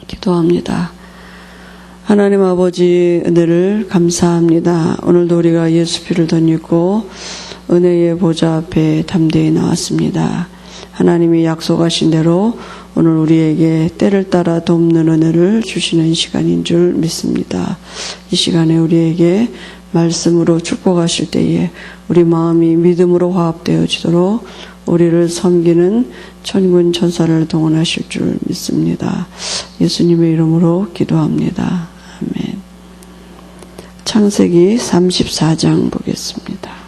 기도합니다. 하나님 아버지 은혜를 감사합니다. 오늘도 우리가 예수 피를 덧입고 은혜의 보좌 앞에 담대히 나왔습니다. 하나님이 약속하신 대로 오늘 우리에게 때를 따라 돕는 은혜를 주시는 시간인 줄 믿습니다. 이 시간에 우리에게 말씀으로 축복하실 때에 우리 마음이 믿음으로 화합되어지도록 우리를 섬기는 천군 천사를 동원하실 줄 믿습니다. 예수님의 이름으로 기도합니다. 아멘. 창세기 34장 보겠습니다.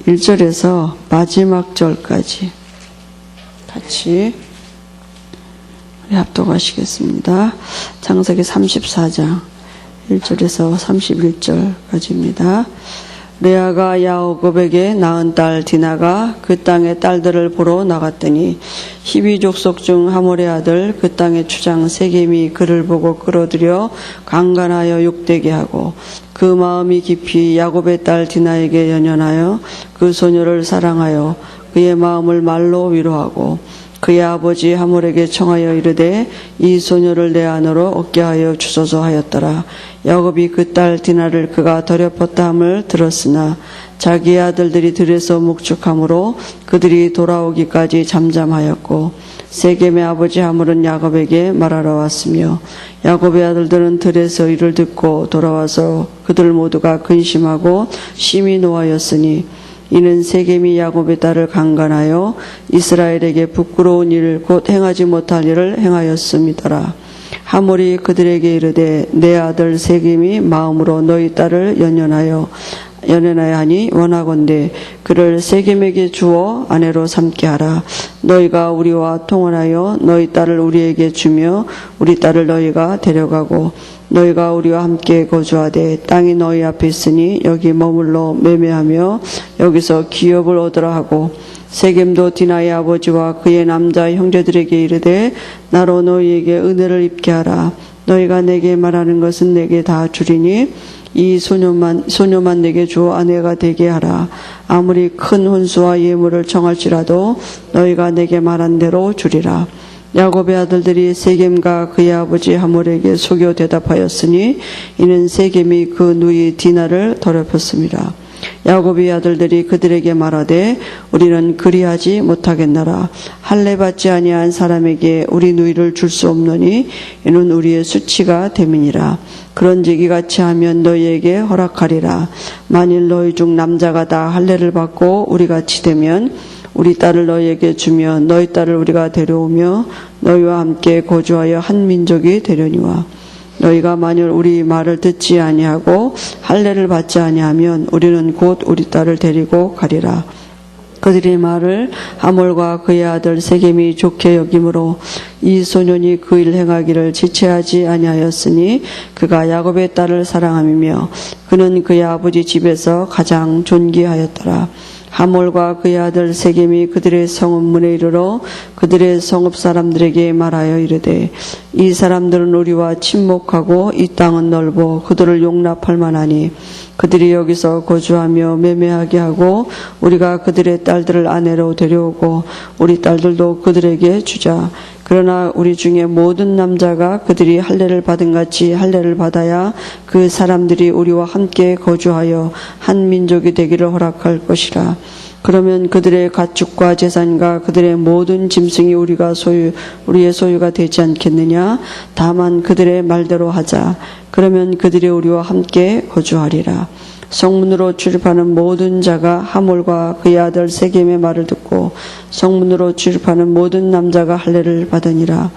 1절에서 마지막 절까지 같이 우리 합독하시겠습니다. 창세기 34장 1절에서 31절까지입니다. 레아가 야곱에게 낳은 딸 디나가 그 땅의 딸들을 보러 나갔더니 히비 족속 중 하몰의 아들 그 땅의 추장 세겜이 그를 보고 끌어들여 강간하여 욕되게 하고 그 마음이 깊이 야곱의 딸 디나에게 연연하여 그 소녀를 사랑하여 그의 마음을 말로 위로하고 그의 아버지 하몰에게 청하여 이르되 이 소녀를 내 안으로 얻게 하여 주소서 하였더라. 야곱이 그 딸 디나를 그가 더럽혔다 함을 들었으나 자기의 아들들이 들에서 목축함으로 그들이 돌아오기까지 잠잠하였고 세겜의 아버지 하몰은 야곱에게 말하러 왔으며 야곱의 아들들은 들에서 이를 듣고 돌아와서 그들 모두가 근심하고 심히 노하였으니 이는 세겜이 야곱의 딸을 강간하여 이스라엘에게 부끄러운 일 곧 행하지 못할 일을 행하였음이더라. 하몰이 그들에게 이르되 내 아들 세겜이 마음으로 너희 딸을 연연하여 하니 원하건대 그를 세겜에게 주어 아내로 삼게 하라. 너희가 우리와 통혼하여 너희 딸을 우리에게 주며 우리 딸을 너희가 데려가고 너희가 우리와 함께 거주하되 땅이 너희 앞에 있으니 여기 머물러 매매하며 여기서 기업을 얻으라 하고 세겜도 디나의 아버지와 그의 남자 형제들에게 이르되 나로 너희에게 은혜를 입게 하라. 너희가 내게 말하는 것은 내게 다 주리니 이 소녀만 내게 주어 아내가 되게 하라. 아무리 큰 혼수와 예물을 청할지라도 너희가 내게 말한 대로 주리라. 야곱의 아들들이 세겜과 그의 아버지 하몰에게 속여 대답하였으니 이는 세겜이 그 누이 디나를 더럽혔습니다. 야곱의 아들들이 그들에게 말하되 우리는 그리하지 못하겠나라. 할례 받지 아니한 사람에게 우리 누이를 줄 수 없노니 이는 우리의 수치가 됨이니라. 그런즉 이같이 하면 너희에게 허락하리라. 만일 너희 중 남자가 다 할례를 받고 우리같이 되면 우리 딸을 너희에게 주며 너희 딸을 우리가 데려오며 너희와 함께 거주하여 한 민족이 되려니와 너희가 만일 우리 말을 듣지 아니하고 할례를 받지 아니하면 우리는 곧 우리 딸을 데리고 가리라. 그들의 말을 하몰과 그의 아들 세겜이 좋게 여김으로 이 소년이 그 일 행하기를 지체하지 아니하였으니 그가 야곱의 딸을 사랑함이며 그는 그의 아버지 집에서 가장 존귀하였더라. 하몰과 그의 아들 세겜이 그들의 성읍 문에 이르러 그들의 성읍 사람들에게 말하여 이르되 이 사람들은 우리와 친목하고 이 땅은 넓어 그들을 용납할 만하니 그들이 여기서 거주하며 매매하게 하고 우리가 그들의 딸들을 아내로 데려오고 우리 딸들도 그들에게 주자. 그러나 우리 중에 모든 남자가 그들이 할례를 받은 같이 할례를 받아야 그 사람들이 우리와 함께 거주하여 한 민족이 되기를 허락할 것이라. 그러면 그들의 가축과 재산과 그들의 모든 짐승이 우리의 소유가 되지 않겠느냐? 다만 그들의 말대로 하자. 그러면 그들이 우리와 함께 거주하리라. 성문으로 출입하는 모든 자가 하몰과 그의 아들 세겜의 말을 듣고 성문으로 출입하는 모든 남자가 할례를 받으니라.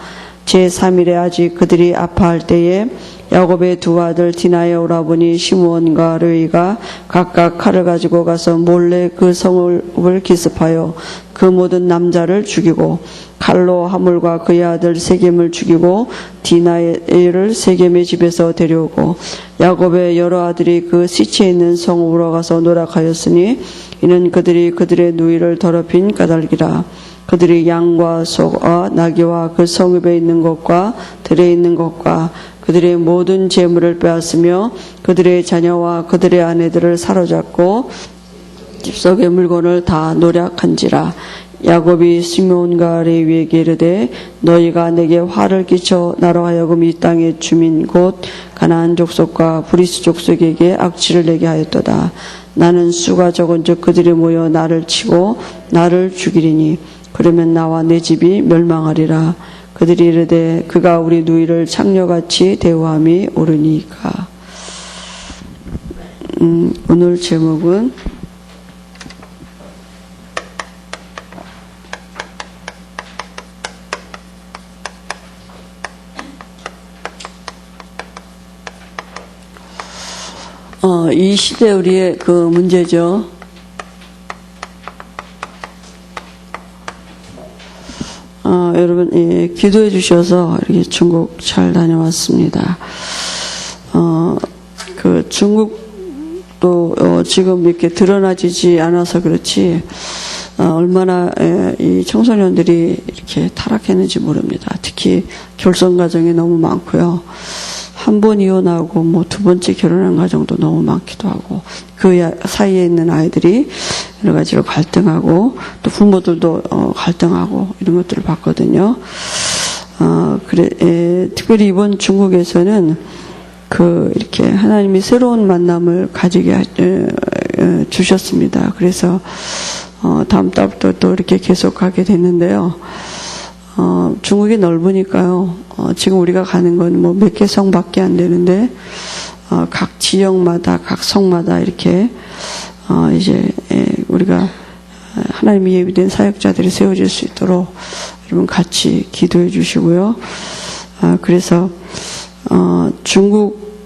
제3일에 아직 그들이 아파할 때에 야곱의 두 아들 디나의 오라버니 시므온과 르이가 각각 칼을 가지고 가서 몰래 그 성읍을 기습하여 그 모든 남자를 죽이고 칼로 하몰과 그의 아들 세겜을 죽이고 디나를 세겜의 집에서 데려오고 야곱의 여러 아들이 그 시체에 있는 성읍으로 가서 노력하였으니 이는 그들이 그들의 누이를 더럽힌 까닭이라. 그들이 양과 소와 나귀와 그 성읍에 있는 것과 들에 있는 것과 그들의 모든 재물을 빼앗으며 그들의 자녀와 그들의 아내들을 사로잡고 집 속의 물건을 다 노략한지라. 야곱이 시므온과 레위에게 이르되 너희가 내게 화를 끼쳐 나로 하여금 이 땅의 주민 곧 가나안 족속과 브리스 족속에게 악취를 내게 하였도다. 나는 수가 적은즉 그들이 모여 나를 치고 나를 죽이리니 그러면 나와 내 집이 멸망하리라. 그들이 이르되 그가 우리 누이를 창녀같이 대우함이 옳으니까. 오늘 제목은 이 시대 우리의 그 문제죠. 여러분, 예, 기도해 주셔서 이렇게 중국 잘 다녀왔습니다. 그 중국도 지금 이렇게 드러나지지 않아서 그렇지, 얼마나 이 청소년들이 이렇게 타락했는지 모릅니다. 특히 결혼 가정이 너무 많고요. 한 번 이혼하고 뭐 두 번째 결혼한 가정도 너무 많기도 하고 그 사이에 있는 아이들이 여러 가지로 갈등하고 또 부모들도 갈등하고 이런 것들을 봤거든요. 특별히 이번 중국에서는 이렇게 하나님이 새로운 만남을 가지게 주셨습니다. 그래서 다음 달부터 또 이렇게 계속하게 됐는데요. 중국이 넓으니까요. 지금 우리가 가는 건 뭐 몇 개 성밖에 안 되는데, 각 지역마다, 각 성마다 이렇게, 이제, 우리가 하나님이 예비된 사역자들이 세워질 수 있도록 여러분 같이 기도해 주시고요. 그래서, 중국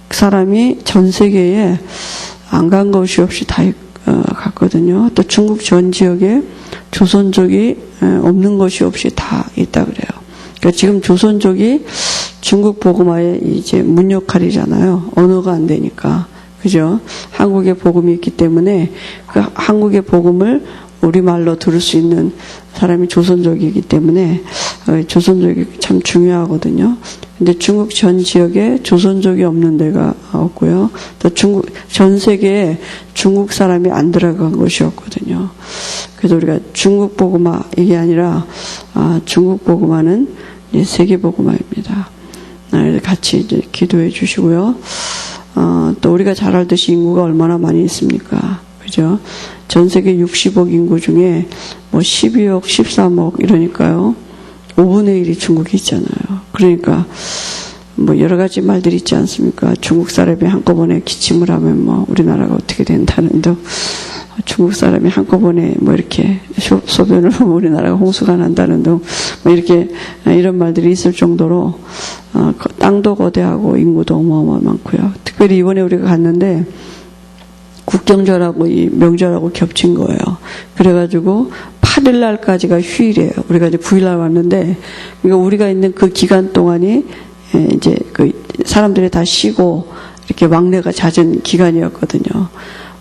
사람이 전 세계에 안 간 것이 없이 다 갔거든요. 또 중국 전 지역에 조선족이 없는 것이 없이 다 있다 그래요. 그러니까 지금 조선족이 중국 복음화에 이제 문 역할이잖아요. 언어가 안 되니까. 그죠? 한국에 복음이 있기 때문에 그 한국의 복음을 우리말로 들을 수 있는 사람이 조선족이기 때문에 조선족이 참 중요하거든요. 근데 중국 전 지역에 조선족이 없는 데가 없고요. 또 전 세계에 중국 사람이 안 들어간 곳이 없거든요. 그래서 우리가 중국 복음화 이게 아니라 중국 복음화는 세계 복음화입니다. 같이 이제 기도해 주시고요. 또 우리가 잘 알듯이 인구가 얼마나 많이 있습니까? 그죠? 전 세계 60억 인구 중에 뭐 12억, 13억 이러니까요. 5분의 1이 중국이 있잖아요. 그러니까 뭐 여러 가지 말들이 있지 않습니까? 중국 사람이 한꺼번에 기침을 하면 뭐 우리나라가 어떻게 된다는 등, 중국 사람이 한꺼번에 뭐 이렇게 소변을 하면 우리나라가 홍수가 난다는 등, 뭐 이렇게 이런 말들이 있을 정도로 땅도 거대하고 인구도 어마어마 많고요. 특별히 이번에 우리가 갔는데 국경절하고 이 명절하고 겹친 거예요. 그래가지고 8일 날까지가 휴일이에요. 우리가 이제 9일 날 왔는데, 그러니까 우리가 있는 그 기간 동안이 이제 그 사람들이 다 쉬고 이렇게 왕래가 잦은 기간이었거든요.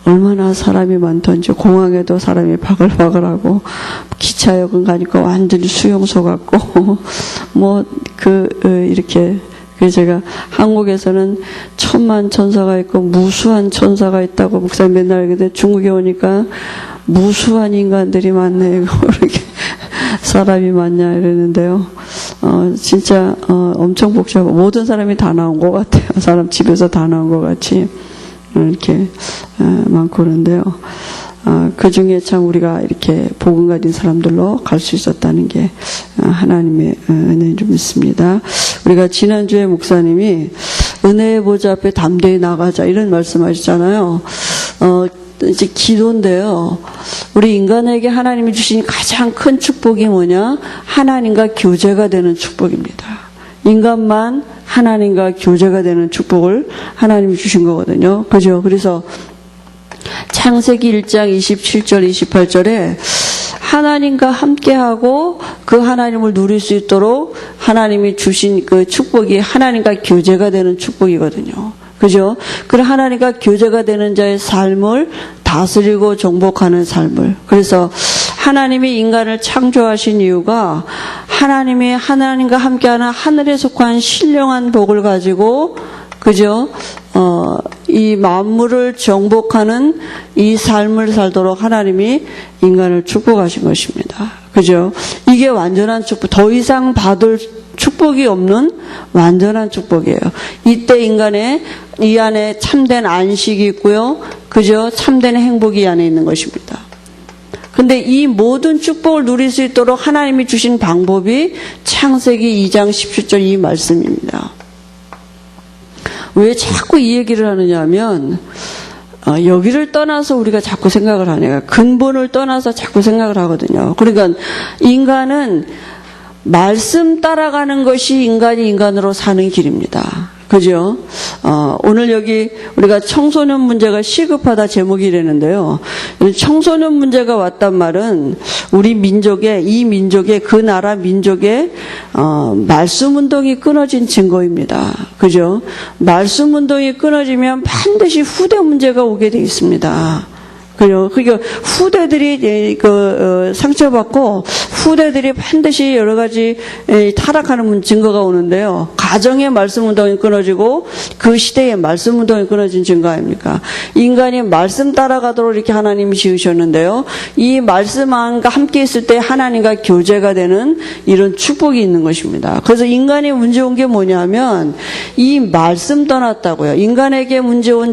얼마나 사람이 많던지 공항에도 사람이 바글바글하고 기차역은 가니까 완전히 수용소 같고 뭐 이렇게. 그래서 제가 한국에서는 천만 천사가 있고 무수한 천사가 있다고 목사님 맨날 얘기하는데 중국에 오니까 무수한 인간들이 많네. 이렇게 사람이 많냐 이러는데요. 진짜 엄청 복잡하고 모든 사람이 다 나온 것 같아요. 사람 집에서 다 나온 것 같이 이렇게 많고 그런데요. 그 중에 참 우리가 이렇게 복음 가진 사람들로 갈 수 있었다는 게 하나님의 은혜인 줄 믿습니다. 우리가 지난주에 목사님이 은혜의 보좌 앞에 담대히 나가자 이런 말씀하셨잖아요. 이제 기도인데요. 우리 인간에게 하나님이 주신 가장 큰 축복이 뭐냐? 하나님과 교제가 되는 축복입니다. 인간만 하나님과 교제가 되는 축복을 하나님이 주신 거거든요. 그죠? 그래서 창세기 1장 27절 28절에 하나님과 함께하고 그 하나님을 누릴 수 있도록 하나님이 주신 그 축복이 하나님과 교제가 되는 축복이거든요. 그죠? 그래 하나님과 교제가 되는 자의 삶을 다스리고 정복하는 삶을. 그래서 하나님이 인간을 창조하신 이유가 하나님이 하나님과 함께하는 하늘에 속한 신령한 복을 가지고 그죠? 이 만물을 정복하는 이 삶을 살도록 하나님이 인간을 축복하신 것입니다. 그죠? 이게 완전한 축복, 더 이상 받을 축복이 없는 완전한 축복이에요. 이때 인간의 이 안에 참된 안식이 있고요. 그죠? 참된 행복이 이 안에 있는 것입니다. 근데 이 모든 축복을 누릴 수 있도록 하나님이 주신 방법이 창세기 2장 17절 이 말씀입니다. 왜 자꾸 이 얘기를 하느냐 하면 여기를 떠나서 우리가 자꾸 생각을 하네요. 근본을 떠나서 자꾸 생각을 하거든요. 그러니까 인간은 말씀 따라가는 것이 인간이 인간으로 사는 길입니다. 그죠? 오늘 여기 우리가 청소년 문제가 시급하다 제목이 되는데요. 청소년 문제가 왔단 말은 우리 민족의, 이 민족의, 그 나라 민족의, 말씀 운동이 끊어진 증거입니다. 그죠? 말씀 운동이 끊어지면 반드시 후대 문제가 오게 돼 있습니다. 그러니까 후대들이 상처받고 후대들이 반드시 여러 가지 타락하는 증거가 오는데요. 가정의 말씀 운동이 끊어지고 그 시대의 말씀 운동이 끊어진 증거 아닙니까? 인간이 말씀 따라가도록 이렇게 하나님이 지으셨는데요. 이 말씀과 함께 있을 때 하나님과 교제가 되는 이런 축복이 있는 것입니다. 그래서 인간이 문제 온 게 뭐냐면 이 말씀 떠났다고요. 인간에게 문제 온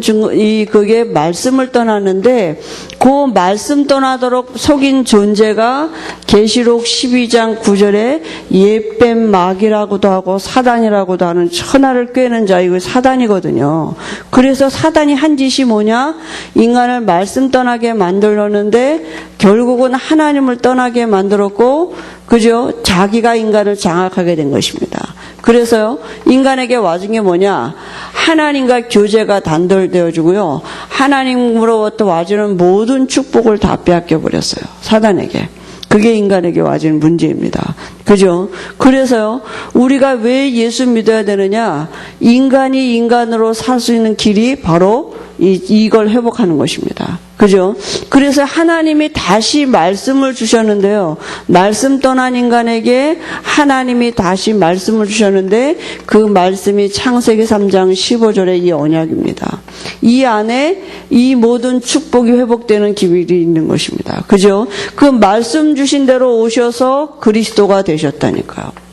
그게 말씀을 떠났는데 그 말씀 떠나도록 속인 존재가 계시록 12장 9절에 옛뱀 마귀라고도 하고 사단이라고도 하는 천하를 꿰는 자, 이거 사단이거든요. 그래서 사단이 한 짓이 뭐냐? 인간을 말씀 떠나게 만들었는데 결국은 하나님을 떠나게 만들었고, 그죠? 자기가 인간을 장악하게 된 것입니다. 그래서요, 인간에게 와준 게 뭐냐? 하나님과 교제가 단절되어지고요, 하나님으로부터 와주는 모든 축복을 다 빼앗겨 버렸어요. 사단에게. 그게 인간에게 와준 문제입니다. 그죠? 그래서요, 우리가 왜 예수 믿어야 되느냐? 인간이 인간으로 살 수 있는 길이 바로 이걸 회복하는 것입니다. 그죠? 그래서 하나님이 다시 말씀을 주셨는데요. 말씀 떠난 인간에게 하나님이 다시 말씀을 주셨는데 그 말씀이 창세기 3장 15절의 이 언약입니다. 이 안에 이 모든 축복이 회복되는 기밀이 있는 것입니다. 그죠? 그 말씀 주신 대로 오셔서 그리스도가 되셨다니까요.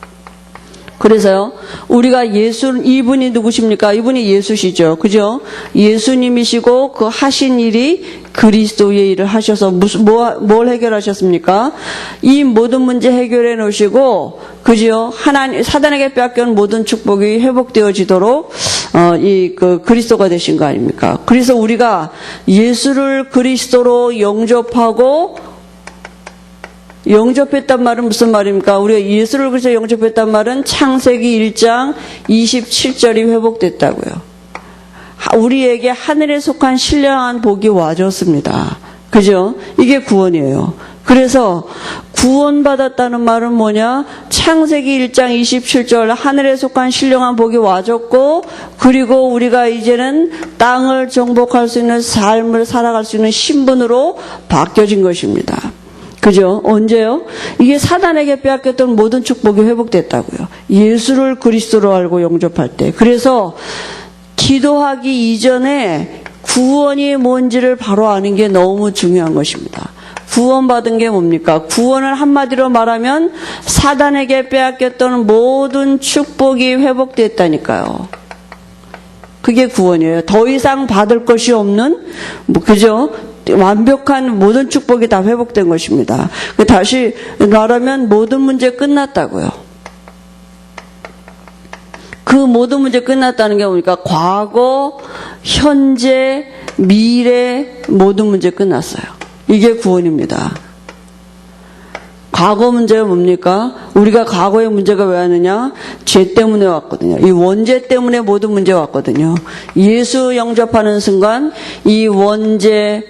그래서요, 우리가 이분이 누구십니까? 이분이 예수시죠. 그죠? 예수님이시고 그 하신 일이 그리스도의 일을 하셔서 뭘 해결하셨습니까? 이 모든 문제 해결해 놓으시고, 그죠? 사단에게 빼앗겨온 모든 축복이 회복되어지도록, 그리스도가 되신 거 아닙니까? 그래서 우리가 예수를 그리스도로 영접했단 말은 무슨 말입니까? 우리가 예수를 그래서 영접했단 말은 창세기 1장 27절이 회복됐다고요. 우리에게 하늘에 속한 신령한 복이 와줬습니다. 그죠? 이게 구원이에요. 그래서 구원받았다는 말은 뭐냐? 창세기 1장 27절 하늘에 속한 신령한 복이 와줬고, 그리고 우리가 이제는 땅을 정복할 수 있는 삶을 살아갈 수 있는 신분으로 바뀌어진 것입니다. 그죠? 언제요? 이게 사단에게 빼앗겼던 모든 축복이 회복됐다고요. 예수를 그리스도로 알고 영접할 때. 그래서 기도하기 이전에 구원이 뭔지를 바로 아는 게 너무 중요한 것입니다. 구원받은 게 뭡니까? 구원을 한마디로 말하면 사단에게 빼앗겼던 모든 축복이 회복됐다니까요. 그게 구원이에요. 더 이상 받을 것이 없는, 그죠? 완벽한 모든 축복이 다 회복된 것입니다. 다시 말하면 모든 문제 끝났다고요. 그 모든 문제 끝났다는 게 뭡니까? 과거, 현재, 미래 모든 문제 끝났어요. 이게 구원입니다. 과거 문제가 뭡니까? 우리가 과거의 문제가 왜 왔느냐? 죄 때문에 왔거든요. 이 원죄 때문에 모든 문제가 왔거든요. 예수 영접하는 순간 이 원죄,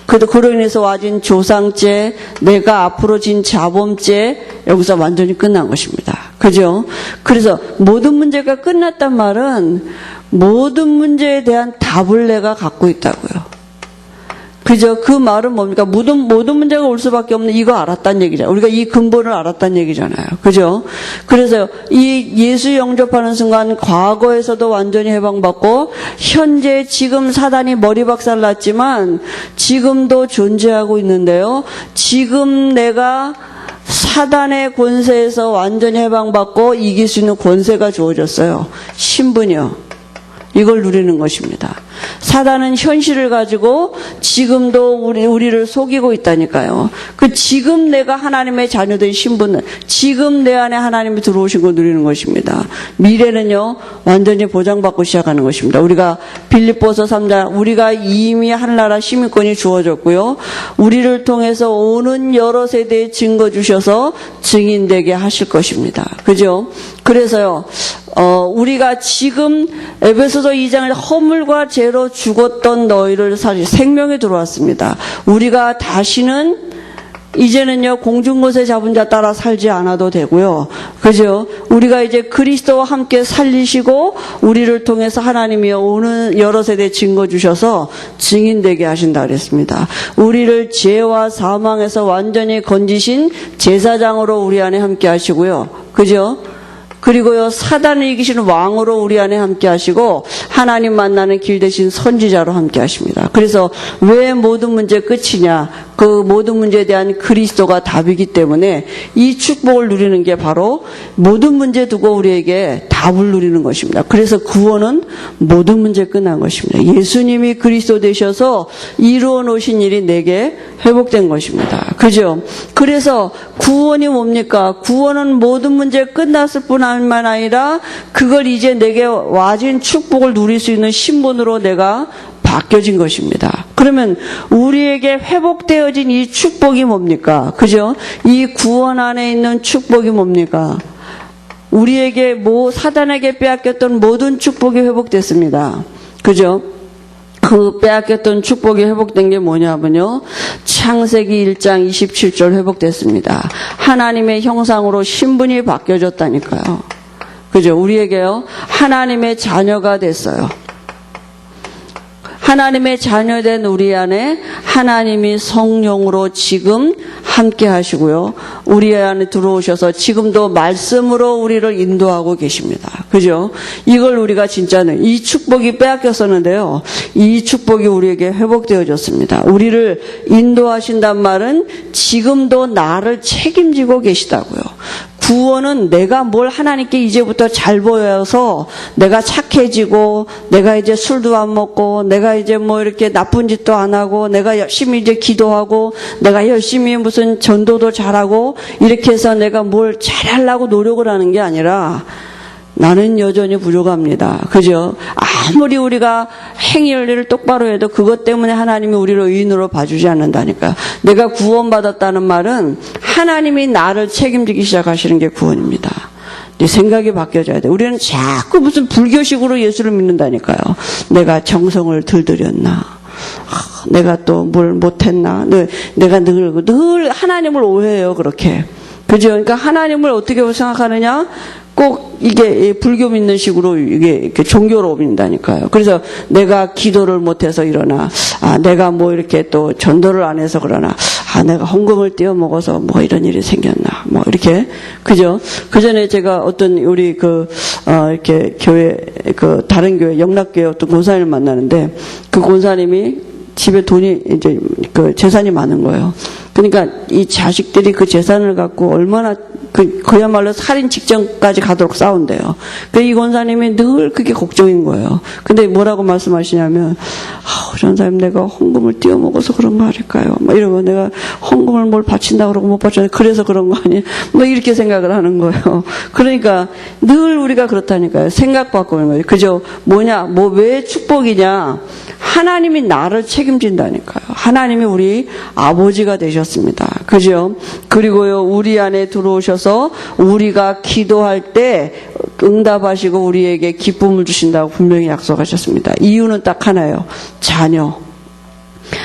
그로 인해서 와진 조상죄, 내가 앞으로 진 자범죄, 여기서 완전히 끝난 것입니다. 그죠? 그래서 모든 문제가 끝났단 말은 모든 문제에 대한 답을 내가 갖고 있다고요. 그죠? 그 말은 뭡니까? 모든 문제가 올 수밖에 없는 이거 알았단 얘기잖아요. 우리가 이 근본을 알았단 얘기잖아요. 그죠? 그래서 이 예수 영접하는 순간 과거에서도 완전히 해방받고 현재 지금 사단이 머리박살 났지만 지금도 존재하고 있는데요. 지금 내가 사단의 권세에서 완전히 해방받고 이길 수 있는 권세가 주어졌어요. 신분이요. 이걸 누리는 것입니다. 사단은 현실을 가지고 지금도 우리를 속이고 있다니까요. 그 지금 내가 하나님의 자녀된 신분은 지금 내 안에 하나님이 들어오신 걸 누리는 것입니다. 미래는요 완전히 보장받고 시작하는 것입니다. 우리가 빌립보서 3장 우리가 이미 하늘나라 시민권이 주어졌고요. 우리를 통해서 오는 여러 세대에 증거 주셔서 증인되게 하실 것입니다. 그죠? 그래서요 우리가 지금 에베소서 2장에 허물과 죄로 죽었던 너희를 사실 생명에 들어왔습니다. 우리가 다시는 이제는요 공중것에 잡은 자 따라 살지 않아도 되고요. 그죠? 우리가 이제 그리스도와 함께 살리시고 우리를 통해서 하나님이 오는 여러 세대 증거 주셔서 증인되게 하신다 그랬습니다. 우리를 죄와 사망에서 완전히 건지신 제사장으로 우리 안에 함께 하시고요. 그죠? 그리고요 사단을 이기시는 왕으로 우리 안에 함께 하시고 하나님 만나는 길 대신 선지자로 함께 하십니다. 그래서 왜 모든 문제 끝이냐? 그 모든 문제에 대한 그리스도가 답이기 때문에 이 축복을 누리는 게 바로 모든 문제 두고 우리에게 답을 누리는 것입니다. 그래서 구원은 모든 문제 끝난 것입니다. 예수님이 그리스도 되셔서 이루어 놓으신 일이 내게 회복된 것입니다. 그죠? 그래서 구원이 뭡니까? 구원은 모든 문제 끝났을 뿐만 아니라 그걸 이제 내게 와진 축복을 누릴 수 있는 신분으로 내가 바뀌어진 것입니다. 그러면 우리에게 회복되어진 이 축복이 뭡니까? 그죠? 이 구원 안에 있는 축복이 뭡니까? 우리에게 사단에게 빼앗겼던 모든 축복이 회복됐습니다. 그죠? 그 빼앗겼던 축복이 회복된 게 뭐냐면요. 창세기 1장 27절 회복됐습니다. 하나님의 형상으로 신분이 바뀌어졌다니까요. 그죠? 우리에게요. 하나님의 자녀가 됐어요. 하나님의 자녀된 우리 안에 하나님이 성령으로 지금 함께 하시고요. 우리 안에 들어오셔서 지금도 말씀으로 우리를 인도하고 계십니다. 그죠? 이걸 우리가 진짜는 이 축복이 빼앗겼었는데요. 이 축복이 우리에게 회복되어졌습니다. 우리를 인도하신단 말은 지금도 나를 책임지고 계시다고요. 구원은 내가 뭘 하나님께 이제부터 잘 보여서 내가 착해지고 내가 이제 술도 안 먹고 내가 이제 뭐 이렇게 나쁜 짓도 안 하고 내가 열심히 이제 기도하고 내가 열심히 무슨 전도도 잘하고 이렇게 해서 내가 뭘 잘하려고 노력을 하는 게 아니라 나는 여전히 부족합니다. 그죠? 아무리 우리가 행위를 똑바로 해도 그것 때문에 하나님이 우리를 의인으로 봐주지 않는다니까. 내가 구원받았다는 말은 하나님이 나를 책임지기 시작하시는 게 구원입니다. 내 생각이 바뀌어져야 돼. 우리는 자꾸 무슨 불교식으로 예수를 믿는다니까요. 내가 정성을 들들였나? 내가 또 뭘 못했나? 내가 늘 하나님을 오해해요. 그렇게. 그죠? 그러니까 하나님을 어떻게 생각하느냐? 꼭 이게 불교 믿는 식으로 이게 이렇게 종교로 믿는다니까요. 그래서 내가 기도를 못해서 이러나, 내가 뭐 이렇게 또 전도를 안 해서 그러나, 내가 헌금을 띄워 먹어서 뭐 이런 일이 생겼나, 뭐 이렇게. 그죠? 그 전에 제가 어떤 우리 이렇게 교회, 다른 교회, 영락교회 어떤 권사님을 만나는데, 그 권사님이 집에 돈이 이제 재산이 많은 거예요. 그러니까 이 자식들이 그 재산을 갖고 얼마나 그야말로 살인 직전까지 가도록 싸운대요. 이 권사님이 늘 그게 걱정인 거예요. 근데 뭐라고 말씀하시냐면, 전사님 내가 헌금을 띄워 먹어서 그런 거 아닐까요? 막 이러고 내가 헌금을 뭘 바친다 그러고 못 바쳤는데 그래서 그런 거 아니에요? 뭐 이렇게 생각을 하는 거예요. 그러니까 늘 우리가 그렇다니까요. 생각 바꾸는 거예요. 그죠? 왜 축복이냐? 하나님이 나를 책임진다니까요. 하나님이 우리 아버지가 되셨습니다. 그죠? 그리고요, 우리 안에 들어오셔서 우리가 기도할 때 응답하시고 우리에게 기쁨을 주신다고 분명히 약속하셨습니다. 이유는 딱 하나예요. 자녀.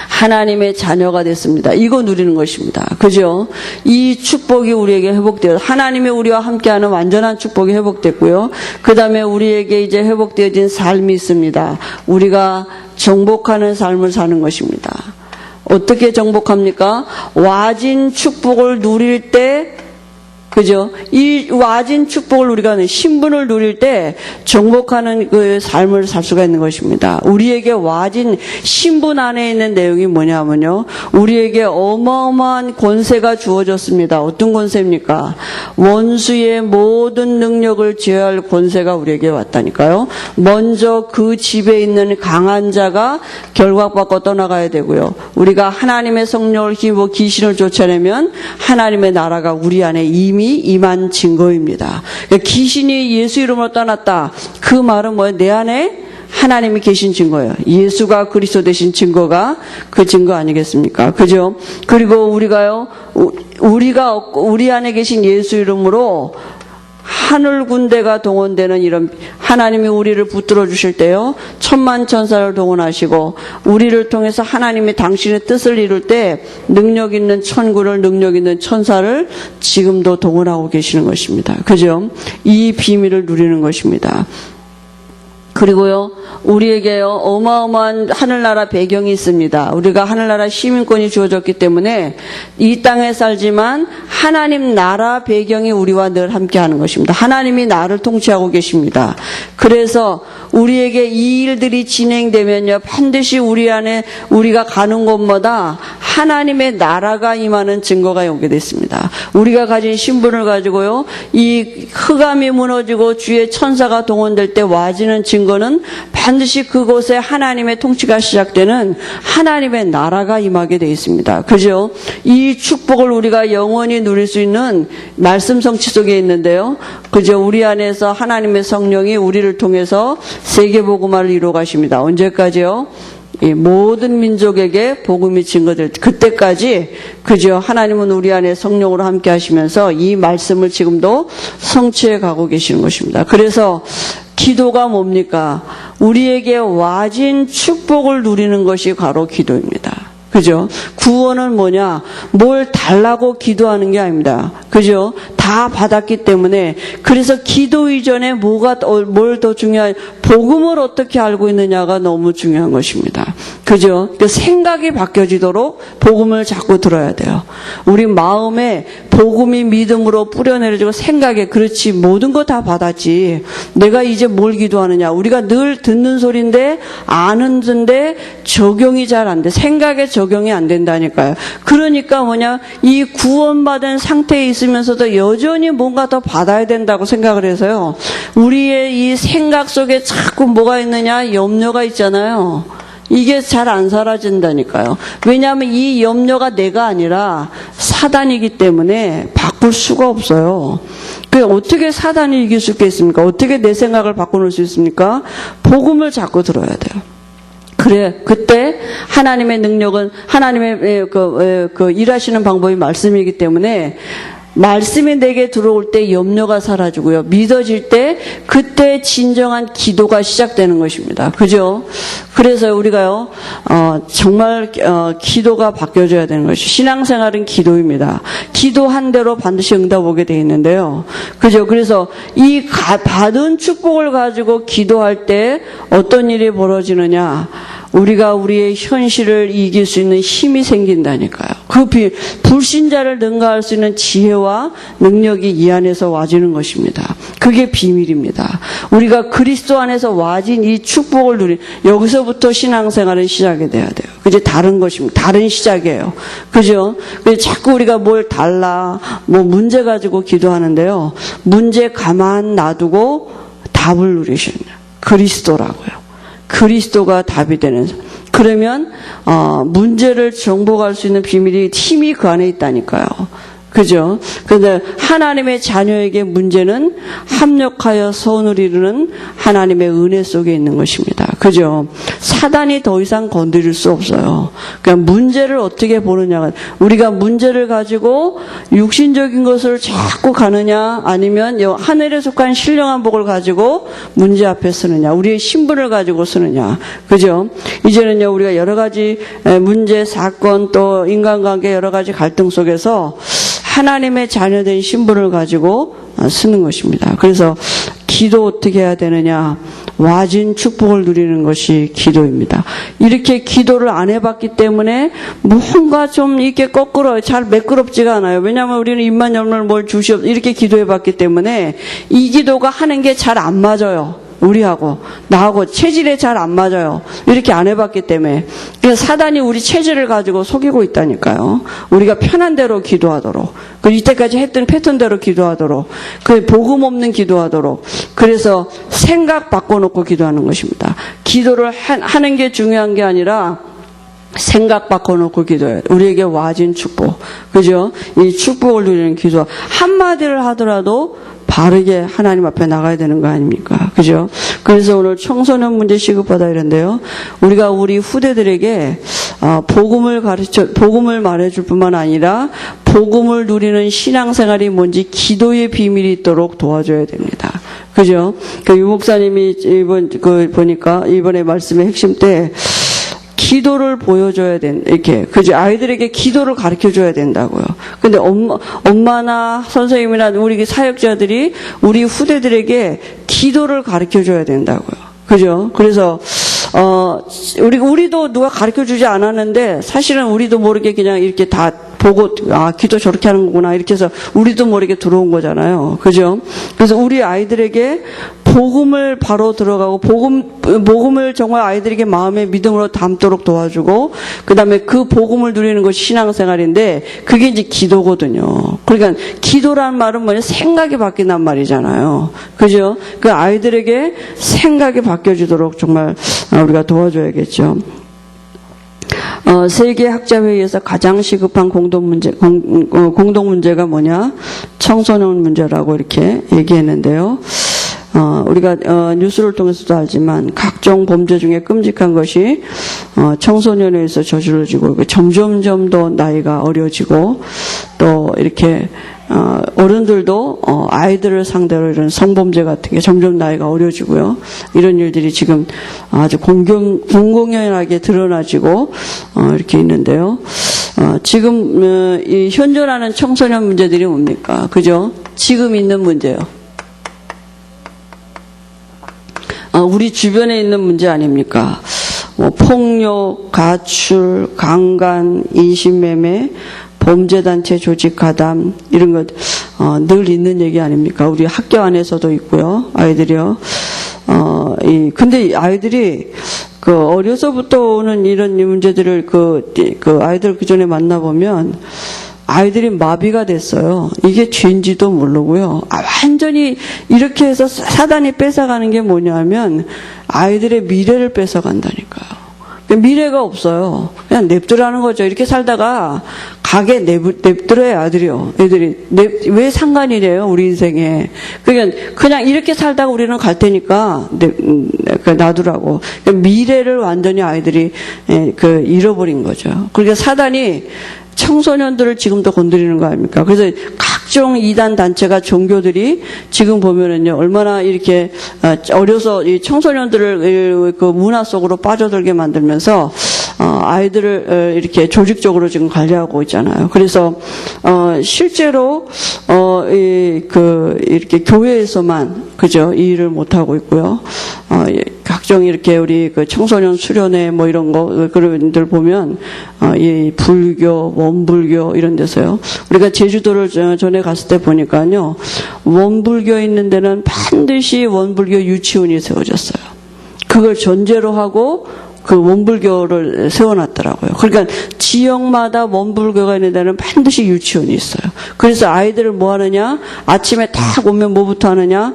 하나님의 자녀가 됐습니다. 이거 누리는 것입니다. 그죠? 이 축복이 우리에게 회복되어 하나님이 우리와 함께하는 완전한 축복이 회복됐고요. 그 다음에 우리에게 이제 회복되어진 삶이 있습니다. 우리가 정복하는 삶을 사는 것입니다. 어떻게 정복합니까? 와진 축복을 누릴 때, 그죠? 이 와진 축복을 우리가 신분을 누릴 때 정복하는 그 삶을 살 수가 있는 것입니다. 우리에게 와진 신분 안에 있는 내용이 뭐냐면요. 우리에게 어마어마한 권세가 주어졌습니다. 어떤 권세입니까? 원수의 모든 능력을 제어할 권세가 우리에게 왔다니까요. 먼저 그 집에 있는 강한 자가 결박받고 떠나가야 되고요. 우리가 하나님의 성령을 힘입어 귀신을 쫓아내면 하나님의 나라가 우리 안에 이미 임한 증거입니다. 그러니까 귀신이 예수 이름으로 떠났다. 그 말은 뭐예요? 내 안에 하나님이 계신 증거예요. 예수가 그리스도 되신 증거가 그 증거 아니겠습니까? 그죠? 그리고 우리 안에 계신 예수 이름으로 하늘 군대가 동원되는 이런 하나님이 우리를 붙들어 주실 때요. 천만 천사를 동원하시고 우리를 통해서 하나님이 당신의 뜻을 이룰 때 능력 있는 천군을 능력 있는 천사를 지금도 동원하고 계시는 것입니다. 그죠? 이 비밀을 누리는 것입니다. 그리고요, 우리에게요, 어마어마한 하늘나라 배경이 있습니다. 우리가 하늘나라 시민권이 주어졌기 때문에 이 땅에 살지만 하나님 나라 배경이 우리와 늘 함께 하는 것입니다. 하나님이 나를 통치하고 계십니다. 그래서 우리에게 이 일들이 진행되면요, 반드시 우리 안에 우리가 가는 곳마다 하나님의 나라가 임하는 증거가 연계됐습니다. 우리가 가진 신분을 가지고요, 이 흑암이 무너지고 주의 천사가 동원될 때 와지는 증거는 반드시 그곳에 하나님의 통치가 시작되는 하나님의 나라가 임하게 되어 있습니다. 그죠? 이 축복을 우리가 영원히 누릴 수 있는 말씀 성취 속에 있는데요. 그죠? 우리 안에서 하나님의 성령이 우리를 통해서 세계복음화를 이루어 가십니다. 언제까지요? 이 모든 민족에게 복음이 증거될 그때까지, 그죠? 하나님은 우리 안에 성령으로 함께 하시면서 이 말씀을 지금도 성취해 가고 계시는 것입니다. 그래서 기도가 뭡니까? 우리에게 와진 축복을 누리는 것이 바로 기도입니다. 그죠? 구원은 뭐냐? 뭘 달라고 기도하는 게 아닙니다. 그죠? 다 받았기 때문에. 그래서 기도 이전에 뭘 더 중요한, 복음을 어떻게 알고 있느냐가 너무 중요한 것입니다. 그죠? 그러니까 생각이 바뀌어지도록 복음을 자꾸 들어야 돼요. 우리 마음에 복음이 믿음으로 뿌려내려지고 생각에, 그렇지, 모든 거 다 받았지. 내가 이제 뭘 기도하느냐. 우리가 늘 듣는 소리인데, 아는데 적용이 잘 안 돼. 생각에 적용이 안 된다니까요. 그러니까 뭐냐, 이 구원받은 상태에 있으면서도 여전히 뭔가 더 받아야 된다고 생각을 해서요. 우리의 이 생각 속에 자꾸 뭐가 있느냐, 염려가 있잖아요. 이게 잘 안 사라진다니까요. 왜냐하면 이 염려가 내가 아니라 사단이기 때문에 바꿀 수가 없어요. 어떻게 사단이 이길 수 있겠습니까? 어떻게 내 생각을 바꿔놓을 수 있습니까? 복음을 자꾸 들어야 돼요. 그래, 그때 하나님의 능력은 하나님의 일하시는 방법이 말씀이기 때문에 말씀이 내게 들어올 때 염려가 사라지고요. 믿어질 때 그때 진정한 기도가 시작되는 것입니다. 그죠? 그래서 우리가요, 정말 기도가 바뀌어져야 되는 것이, 신앙생활은 기도입니다. 기도한 대로 반드시 응답 오게 되어 있는데요. 그죠? 그래서 이 받은 축복을 가지고 기도할 때 어떤 일이 벌어지느냐? 우리가 우리의 현실을 이길 수 있는 힘이 생긴다니까요. 그 불신자를 능가할 수 있는 지혜와 능력이 이 안에서 와지는 것입니다. 그게 비밀입니다. 우리가 그리스도 안에서 와진 이 축복을 누린, 여기서부터 신앙생활은 시작이 돼야 돼요. 그게 다른 것입니다. 다른 시작이에요. 그죠? 자꾸 우리가 뭘 달라, 문제 가지고 기도하는데요. 문제 가만 놔두고 답을 누리시는 그리스도라고요. 그리스도가 답이 되는, 그러면 문제를 정복할 수 있는 비밀이, 힘이 그 안에 있다니까요. 그죠? 그런데 하나님의 자녀에게 문제는 합력하여 선을 이루는 하나님의 은혜 속에 있는 것입니다. 그죠? 사단이 더 이상 건드릴 수 없어요. 그러니까 문제를 어떻게 보느냐가, 우리가 문제를 가지고 육신적인 것을 자꾸 가느냐, 아니면 하늘에 속한 신령한 복을 가지고 문제 앞에 쓰느냐, 우리의 신분을 가지고 쓰느냐. 그죠? 이제는요, 우리가 여러 가지 문제, 사건, 또 인간관계 여러 가지 갈등 속에서 하나님의 자녀된 신분을 가지고 쓰는 것입니다. 그래서 기도 어떻게 해야 되느냐? 와진 축복을 누리는 것이 기도입니다. 이렇게 기도를 안 해봤기 때문에 뭔가 좀 이렇게 거꾸로 잘 매끄럽지가 않아요. 왜냐하면 우리는 입만 열면 뭘 주시옵 이렇게 기도해봤기 때문에 이 기도가 하는 게 잘 안 맞아요. 우리하고 나하고 체질에 잘 안 맞아요. 이렇게 안 해봤기 때문에. 그래서 사단이 우리 체질을 가지고 속이고 있다니까요. 우리가 편한 대로 기도하도록, 그 이때까지 했던 패턴대로 기도하도록, 그 복음 없는 기도하도록. 그래서 생각 바꿔놓고 기도하는 것입니다. 기도를 하는 게 중요한 게 아니라 생각 바꿔놓고 기도해요. 우리에게 와진 축복, 그죠? 이 축복을 누리는 기도. 한마디를 하더라도 바르게 하나님 앞에 나가야 되는 거 아닙니까? 그죠? 그래서 오늘 청소년 문제 시급하다 이런데요. 우리가 우리 후대들에게 복음을 말해줄 뿐만 아니라 복음을 누리는 신앙생활이 뭔지 기도의 비밀이 있도록 도와줘야 됩니다. 그죠? 그 유목사님이 보니까 이번에 말씀의 핵심 때 기도를 보여줘야 이렇게. 그죠? 아이들에게 기도를 가르쳐 줘야 된다고요. 근데 엄마나 선생님이나 우리 사역자들이 우리 후대들에게 기도를 가르쳐 줘야 된다고요. 그죠? 그래서, 우리도 누가 가르쳐 주지 않았는데, 사실은 우리도 모르게 그냥 이렇게 다 보고, 기도 저렇게 하는 거구나. 이렇게 해서 우리도 모르게 들어온 거잖아요. 그죠? 그래서 우리 아이들에게 복음을 바로 들어가고, 복음을 정말 아이들에게 마음의 믿음으로 담도록 도와주고, 그 다음에 그 복음을 누리는 것이 신앙생활인데, 그게 이제 기도거든요. 그러니까, 기도란 말은 뭐냐? 생각이 바뀐단 말이잖아요. 그죠? 그 아이들에게 생각이 바뀌어지도록 정말 우리가 도와줘야겠죠. 세계 학자회의에서 가장 시급한 공동 문제가 뭐냐? 청소년 문제라고 이렇게 얘기했는데요. 우리가 뉴스를 통해서도 알지만 각종 범죄 중에 끔찍한 것이 청소년에 의해서 저질러지고 점점점 더 나이가 어려지고 또 이렇게 어른들도 아이들을 상대로 이런 성범죄 같은 게 점점 나이가 어려지고요. 이런 일들이 지금 아주 공공연하게 드러나지고 이렇게 있는데요. 지금 이 현존하는 청소년 문제들이 뭡니까? 그죠? 지금 있는 문제요. 우리 주변에 있는 문제 아닙니까? 폭력, 가출, 강간, 인신매매, 범죄단체 조직 가담 이런 것 늘 있는 얘기 아닙니까? 우리 학교 안에서도 있고요. 아이들이요. 근데 아이들이 어려서부터 오는 이런 문제들을 아이들 그 전에 만나보면 아이들이 마비가 됐어요. 이게 죄인지도 모르고요. 완전히 이렇게 해서 사단이 뺏어가는 게 뭐냐면 아이들의 미래를 뺏어간다니까요. 미래가 없어요. 그냥 냅두라는 거죠. 이렇게 살다가 가게 냅두어요, 애들이. 왜 상관이래요, 우리 인생에. 그냥 이렇게 살다가 우리는 갈 테니까 놔두라고. 미래를 완전히 아이들이 잃어버린 거죠. 그러니까 사단이 청소년들을 지금도 건드리는 거 아닙니까? 그래서 각종 이단 단체가 종교들이 지금 보면은요, 얼마나 이렇게 어려서 이 청소년들을 그 문화 속으로 빠져들게 만들면서 아이들을 이렇게 조직적으로 지금 관리하고 있잖아요. 그래서 실제로 이렇게 교회에서만 그죠 이 일을 못 하고 있고요. 각종 이렇게 우리 그 청소년 수련회 뭐 이런 거 그런 들 보면 이 불교, 원불교 이런 데서요. 우리가 제주도를 전에 갔을 때 보니까요, 원불교 있는 데는 반드시 원불교 유치원이 세워졌어요. 그걸 전제로 하고 그 원불교를 세워놨더라고요. 그러니까 지역마다 원불교가 있는 데는 반드시 유치원이 있어요. 그래서 아이들을 뭐 하느냐? 아침에 딱 오면 뭐부터 하느냐?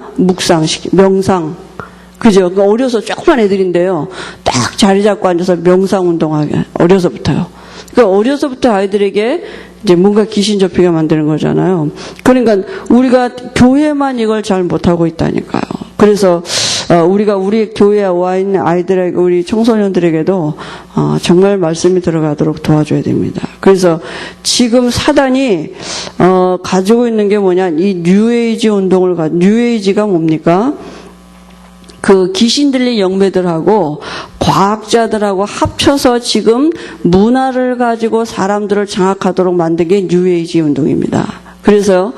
명상. 그죠? 그러니까 어려서 조그만 애들인데요. 딱 자리 잡고 앉아서 명상 운동하게. 어려서부터요. 그러니까 어려서부터 아이들에게 이제 뭔가 귀신 접히게 만드는 거잖아요. 그러니까 우리가 교회만 이걸 잘 못하고 있다니까요. 그래서 우리가 우리 교회에 와 있는 아이들에게, 우리 청소년들에게도 정말 말씀이 들어가도록 도와줘야 됩니다. 그래서 지금 사단이 가지고 있는 게 뭐냐? 이 뉴에이지 뉴에이지가 뭡니까? 그 귀신 들린 영매들하고 과학자들하고 합쳐서 지금 문화를 가지고 사람들을 장악하도록 만든 게 뉴에이지 운동입니다. 그래서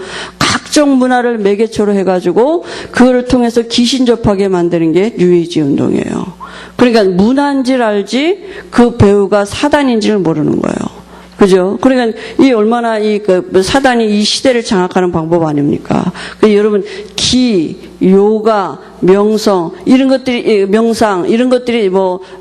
각종 문화를 매개체로 해가지고 그거를 통해서 귀신 접하게 만드는 게 뉴에이지 운동이에요. 그러니까 문화인지를 알지 그 배우가 사단인지를 모르는 거예요. 그죠? 그러니까 이 얼마나 사단이 이 시대를 장악하는 방법 아닙니까? 여러분 요가, 명성, 이런 것들이, 명상, 이런 것들이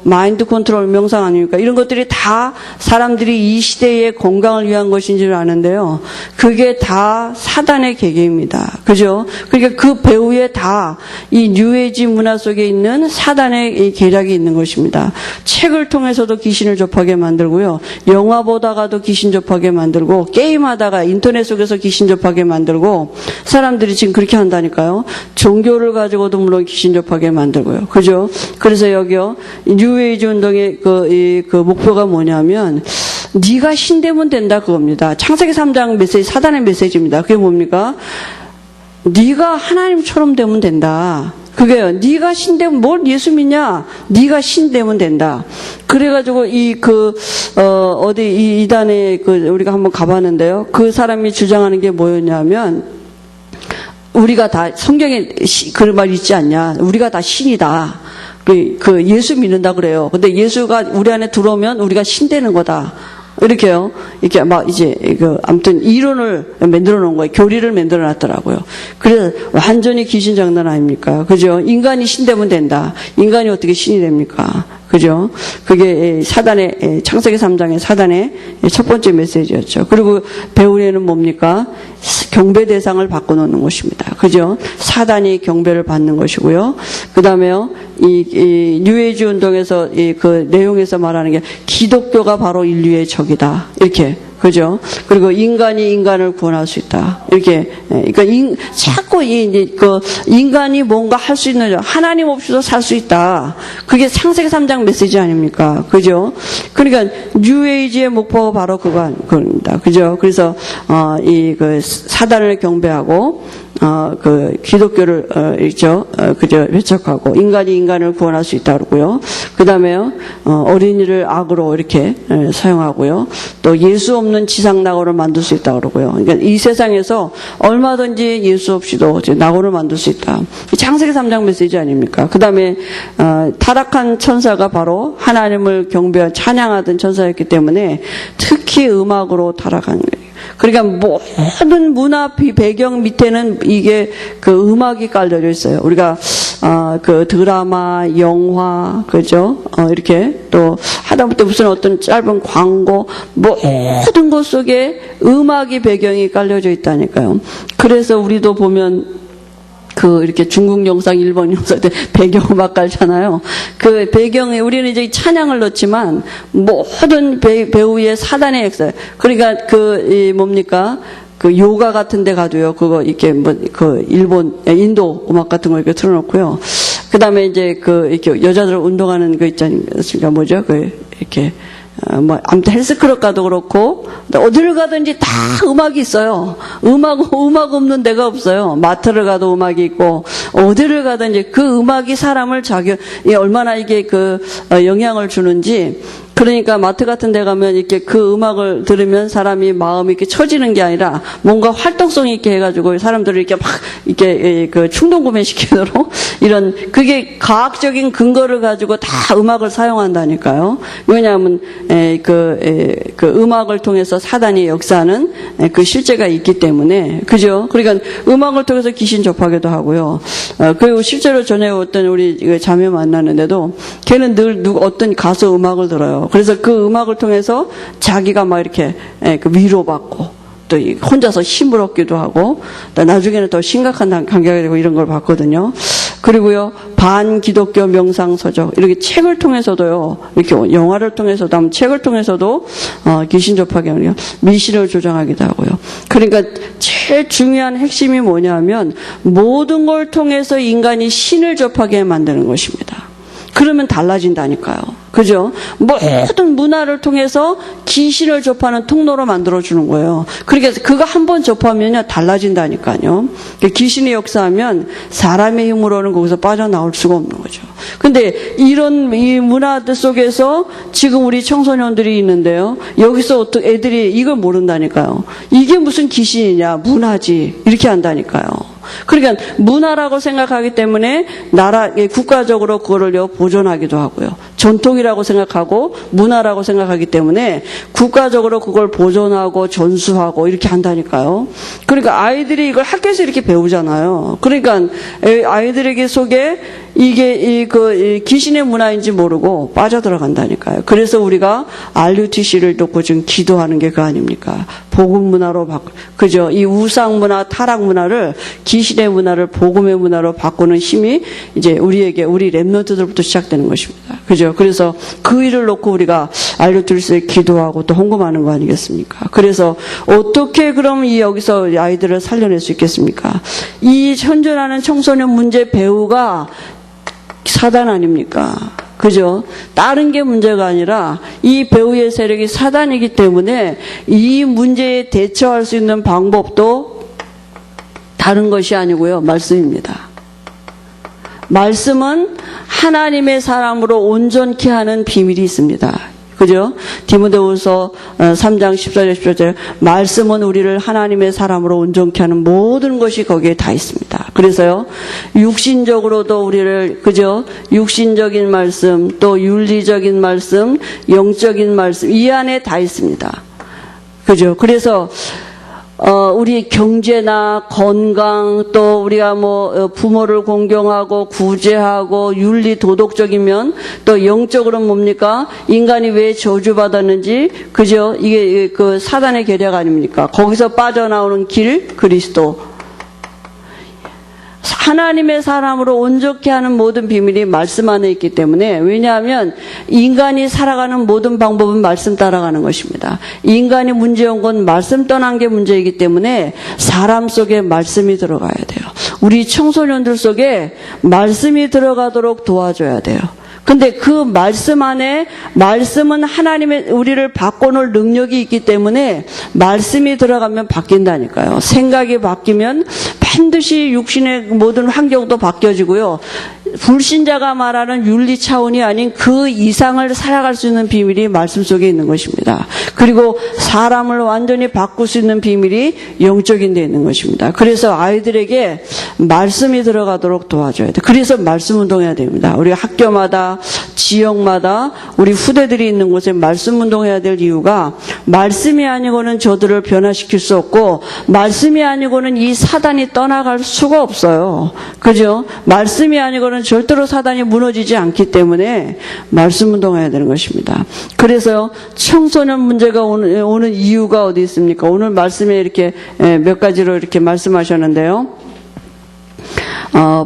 마인드 컨트롤 명상 아닙니까? 이런 것들이 다 사람들이 이 시대의 건강을 위한 것인 줄 아는데요. 그게 다 사단의 계계입니다. 그죠? 그러니까 그 배후에 다 이 뉴에이지 문화 속에 있는 사단의 계략이 있는 것입니다. 책을 통해서도 귀신을 접하게 만들고요. 영화 보다가도 귀신 접하게 만들고, 게임하다가 인터넷 속에서 귀신 접하게 만들고, 사람들이 지금 그렇게 한다니까요. 종교를 가지고도 물론 귀신 접하게 만들고요. 그죠? 그래서 여기요, 뉴에이지 운동의 그 목표가 뭐냐면, 네가 신 되면 된다 그겁니다. 창세기 3장 메시지, 사단의 메시지입니다. 그게 뭡니까? 네가 하나님처럼 되면 된다. 그게요. 네가 신 되면 뭘 예수 믿냐? 네가 신 되면 된다. 그래가지고 어디 이단에 우리가 한번 가봤는데요. 그 사람이 주장하는 게 뭐였냐면, 우리가 다 성경에 그런 말 있지 않냐? 우리가 다 신이다. 예수 믿는다 그래요. 근데 예수가 우리 안에 들어오면 우리가 신 되는 거다. 이렇게요. 이렇게 아무튼 이론을 만들어 놓은 거예요. 교리를 만들어 놨더라고요. 그래서 완전히 귀신 장난 아닙니까? 그죠? 인간이 신 되면 된다. 인간이 어떻게 신이 됩니까? 그죠? 그게 창세기 3장의 사단의 첫 번째 메시지였죠. 그리고 배후에는 뭡니까? 경배 대상을 바꿔놓는 것입니다. 그죠? 사단이 경배를 받는 것이고요. 그 다음에요, 이 뉴에이지 운동에서 그 내용에서 말하는 게 기독교가 바로 인류의 적이다. 이렇게. 그죠? 그리고 인간이 인간을 구원할 수 있다. 이렇게. 그러니까 자꾸 인간이 뭔가 할 수 있는, 하나님 없이도 살 수 있다. 그게 창세기 3장 메시지 아닙니까? 그죠? 그러니까 뉴에이지의 목표가 바로 그겁니다. 그죠? 그래서 사단을 경배하고 기독교를 배척하고 인간이 인간을 구원할 수 있다 그러고요. 그 다음에요, 어린이를 악으로 이렇게 사용하고요. 또 예수 없는 지상 낙원을 만들 수 있다 그러고요. 그러니까 이 세상에서 얼마든지 예수 없이도 낙원을 만들 수 있다. 창세기 3장 메시지 아닙니까? 그 다음에 타락한 천사가 바로 하나님을 경배한 찬양하던 천사였기 때문에 특히 음악으로 타락한 거예요. 그러니까 모든 문화 배경 밑에는 이게 음악이 깔려져 있어요. 우리가 드라마, 영화, 그죠? 이렇게 또 하다못해 무슨 어떤 짧은 광고, 모든 것 속에 음악이 배경이 깔려져 있다니까요. 그래서 우리도 보면 이렇게 중국 영상, 일본 영상 때 배경음악 깔잖아요. 그 배경에 우리는 이제 찬양을 넣지만 모든 배우의 사단의 역사. 그러니까 뭡니까? 요가 같은 데 가도요. 그거 이렇게 인도 음악 같은 거 이렇게 틀어놓고요. 그 다음에 이제 이렇게 여자들 운동하는 거 있지 않습니까? 뭐죠? 이렇게. 아무튼 헬스클럽 가도 그렇고, 어디를 가든지 다 음악이 있어요. 음악 없는 데가 없어요. 마트를 가도 음악이 있고, 어디를 가든지 그 음악이 사람을 얼마나 이게 영향을 주는지, 그러니까 마트 같은 데 가면 이렇게 그 음악을 들으면 사람이 마음이 이렇게 처지는 게 아니라 뭔가 활동성 있게 해가지고 사람들을 이렇게 충동 구매시키도록 그게 과학적인 근거를 가지고 다 음악을 사용한다니까요. 왜냐하면 음악을 통해서 사단이 역사하는 그 실제가 있기 때문에. 그죠? 그러니까 음악을 통해서 귀신 접하기도 하고요. 그리고 실제로 전에 어떤 우리 자매 만났는데도 걔는 늘 어떤 가수 음악을 들어요. 그래서 그 음악을 통해서 자기가 막 이렇게 위로받고 또 혼자서 힘을 얻기도 하고 또 나중에는 더 심각한 관계가 되고 이런 걸 봤거든요. 그리고요, 반기독교 명상서적 이렇게 책을 통해서도요, 이렇게 영화를 통해서도 책을 통해서도 귀신 접하게 하고요, 미신을 조장하기도 하고요. 그러니까 제일 중요한 핵심이 뭐냐면 모든 걸 통해서 인간이 신을 접하게 만드는 것입니다. 그러면 달라진다니까요. 그죠? 모든 문화를 통해서 귀신을 접하는 통로로 만들어주는 거예요. 그러니까 그거 한 번 접하면요, 달라진다니까요. 귀신이 역사하면 사람의 힘으로는 거기서 빠져나올 수가 없는 거죠. 근데 이런 이 문화들 속에서 지금 우리 청소년들이 있는데요. 여기서 어떻게 애들이 이걸 모른다니까요. 이게 무슨 귀신이냐, 문화지. 이렇게 한다니까요. 그러니까 문화라고 생각하기 때문에 국가적으로 그거를요 보존하기도 하고요. 전통이라고 생각하고 문화라고 생각하기 때문에 국가적으로 그걸 보존하고 전수하고 이렇게 한다니까요. 그러니까 아이들이 이걸 학교에서 이렇게 배우잖아요. 그러니까 아이들에게 속에 이게 귀신의 문화인지 모르고 빠져들어간다니까요. 그래서 우리가 RUTC를 놓고 지금 기도하는 게 그 아닙니까? 복음 문화로 그죠? 이 우상 문화, 타락 문화를 귀신의 문화를 복음의 문화로 바꾸는 힘이 이제 우리 랩런트들부터 시작되는 것입니다. 그죠? 그래서 그 일을 놓고 우리가 RUTC에 기도하고 또 헌금하는 거 아니겠습니까? 그래서 어떻게 그럼 여기서 아이들을 살려낼 수 있겠습니까? 이 현존하는 청소년 문제 배우가 사단 아닙니까? 그죠? 다른 게 문제가 아니라 이 배우의 세력이 사단이기 때문에 이 문제에 대처할 수 있는 방법도 다른 것이 아니고요. 말씀입니다. 말씀은 하나님의 사람으로 온전케 하는 비밀이 있습니다. 그죠? 디모데후서 3장 14절 15절 말씀은 우리를 하나님의 사람으로 온전케 하는 모든 것이 거기에 다 있습니다. 그래서요. 육신적으로도 우리를 그죠? 육신적인 말씀, 또 윤리적인 말씀, 영적인 말씀 이 안에 다 있습니다. 그죠? 그래서 우리 경제나 건강 또 우리가 부모를 공경하고 구제하고 윤리 도덕적인 면 또 영적으로는 뭡니까? 인간이 왜 저주받았는지 그죠? 이게 그 사단의 계략 아닙니까? 거기서 빠져나오는 길 그리스도 하나님의 사람으로 온전케 하는 모든 비밀이 말씀 안에 있기 때문에 왜냐하면 인간이 살아가는 모든 방법은 말씀 따라가는 것입니다. 인간이 문제온 건 말씀 떠난 게 문제이기 때문에 사람 속에 말씀이 들어가야 돼요. 우리 청소년들 속에 말씀이 들어가도록 도와줘야 돼요. 근데 그 말씀 안에 말씀은 하나님의 우리를 바꿔놓을 능력이 있기 때문에 말씀이 들어가면 바뀐다니까요. 생각이 바뀌면 반드시 육신의 모든 환경도 바뀌어지고요. 불신자가 말하는 윤리 차원이 아닌 그 이상을 살아갈 수 있는 비밀이 말씀 속에 있는 것입니다. 그리고 사람을 완전히 바꿀 수 있는 비밀이 영적인 데 있는 것입니다. 그래서 아이들에게 말씀이 들어가도록 도와줘야 돼요. 그래서 말씀 운동해야 됩니다. 우리 학교마다 지역마다 우리 후대들이 있는 곳에 말씀 운동해야 될 이유가 말씀이 아니고는 저들을 변화시킬 수 없고 말씀이 아니고는 이 사단이 떠나갈 수가 없어요. 그죠? 말씀이 아니고는 절대로 사단이 무너지지 않기 때문에 말씀 운동해야 되는 것입니다. 그래서 청소년 문제가 오는 이유가 어디 있습니까? 오늘 말씀에 이렇게 몇 가지로 이렇게 말씀하셨는데요.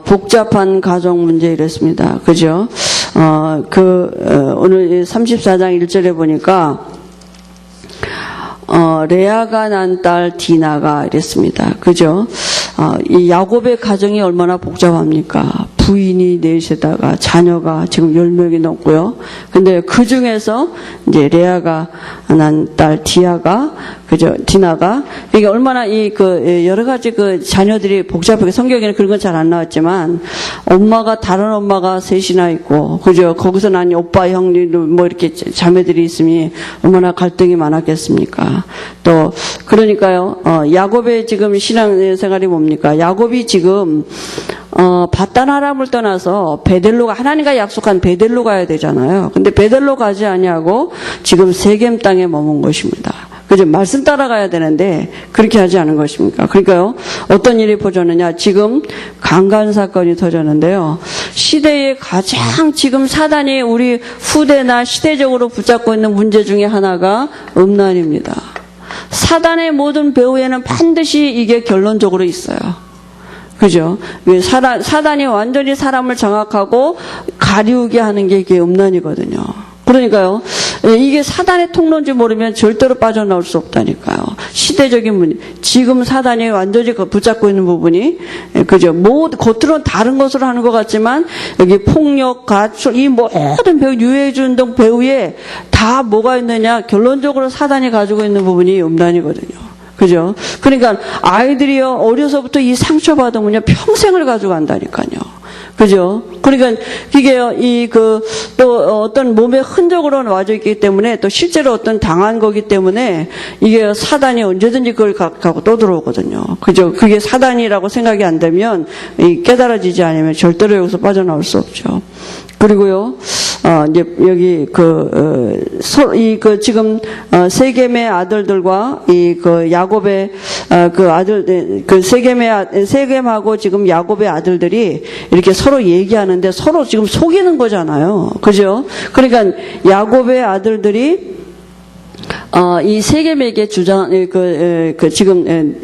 복잡한 가정 문제 이랬습니다. 그죠? 오늘 34장 1절에 보니까 레아가 난 딸 디나가 이랬습니다. 그죠? 이 야곱의 가정이 얼마나 복잡합니까? 부인이 넷에다가 자녀가 지금 10명이 넘고요. 근데 그 중에서 이제 레아가 난 딸 디나가 이게 얼마나 여러 가지 자녀들이 복잡하게 성경에는 그런 건 잘 안 나왔지만 다른 엄마가 셋이나 있고 그죠? 거기서 난 오빠 형님도 이렇게 자매들이 있으니 얼마나 갈등이 많았겠습니까? 또 그러니까요. 야곱의 지금 신앙생활이 뭡니까? 야곱이 지금 바단 아람을 떠나서 베델로가 하나님과 약속한 베델로 가야 되잖아요. 근데 베델로 가지 아니하고 지금 세겜 땅에 머문 것입니다. 그죠? 말씀 따라가야 되는데 그렇게 하지 않은 것입니까? 그러니까요. 어떤 일이 벌어졌느냐? 지금 강간 사건이 터졌는데요. 시대에 가장 지금 사단이 우리 후대나 시대적으로 붙잡고 있는 문제 중에 하나가 음란입니다. 사단의 모든 배후에는 반드시 이게 결론적으로 있어요. 그죠? 사단이 완전히 사람을 장악하고 가리우게 하는 게 이게 음란이거든요. 그러니까요. 이게 사단의 통로인지 모르면 절대로 빠져나올 수 없다니까요. 시대적인 문제. 지금 사단이 완전히 붙잡고 있는 부분이 그죠? 겉으로는 다른 것으로 하는 것 같지만, 여기 폭력, 가출, 이 모든 배우, 유해준 등 배우에 다 뭐가 있느냐? 결론적으로 사단이 가지고 있는 부분이 음란이거든요. 그죠? 그러니까 아이들이요, 어려서부터 이 상처받으면요, 평생을 가지고 간다니까요. 그죠? 그러니까 이게요, 또 어떤 몸의 흔적으로 와져 있기 때문에 또 실제로 어떤 당한 거기 때문에 이게 사단이 언제든지 그걸 갖고 또 들어오거든요. 그죠? 그게 사단이라고 생각이 안 되면, 깨달아지지 않으면 절대로 여기서 빠져나올 수 없죠. 그리고요, 이제 여기 지금 세겜의 아들들과 야곱의 아들, 세겜하고 지금 야곱의 아들들이 이렇게 서로 얘기하는데 서로 지금 속이는 거잖아요. 그죠? 그러니까 야곱의 아들들이 이 세겜에게 지금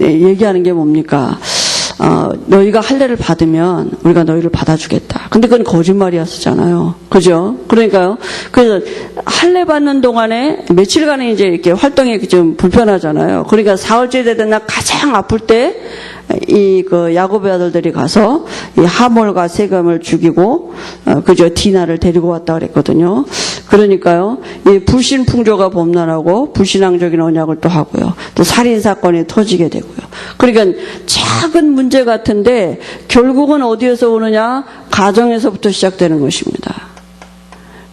얘기하는 게 뭡니까? 너희가 할례를 받으면 우리가 너희를 받아주겠다. 근데 그건 거짓말이었잖아요. 그죠? 그러니까요. 그래서 할례 받는 동안에 며칠간은 이제 이렇게 활동이 좀 불편하잖아요. 그러니까 사흘째 되던 날 가장 아플 때 야곱의 아들들이 가서 이 하몰과 세겜을 죽이고, 그죠? 디나를 데리고 왔다 그랬거든요. 그러니까요, 이 불신풍조가 범람하고 불신앙적인 언약을 또 하고요. 또 살인사건이 터지게 되고요. 그러니까 작은 문제 같은데 결국은 어디에서 오느냐? 가정에서부터 시작되는 것입니다.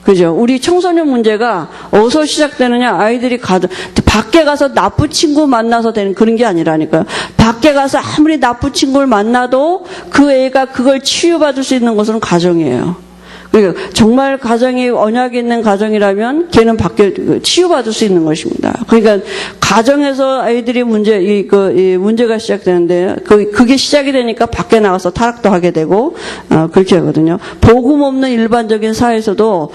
그죠? 우리 청소년 문제가 어디서 시작되느냐? 아이들이 밖에 가서 나쁜 친구 만나서 되는 그런 게 아니라니까요. 밖에 가서 아무리 나쁜 친구를 만나도 그 애가 그걸 치유받을 수 있는 것은 가정이에요. 그러니까 정말 가정이 언약이 있는 가정이라면 걔는 밖에 치유받을 수 있는 것입니다. 그러니까 가정에서 아이들이 문제가 시작되는데 그게 시작이 되니까 밖에 나가서 타락도 하게 되고 그렇게 하거든요. 복음 없는 일반적인 사회에서도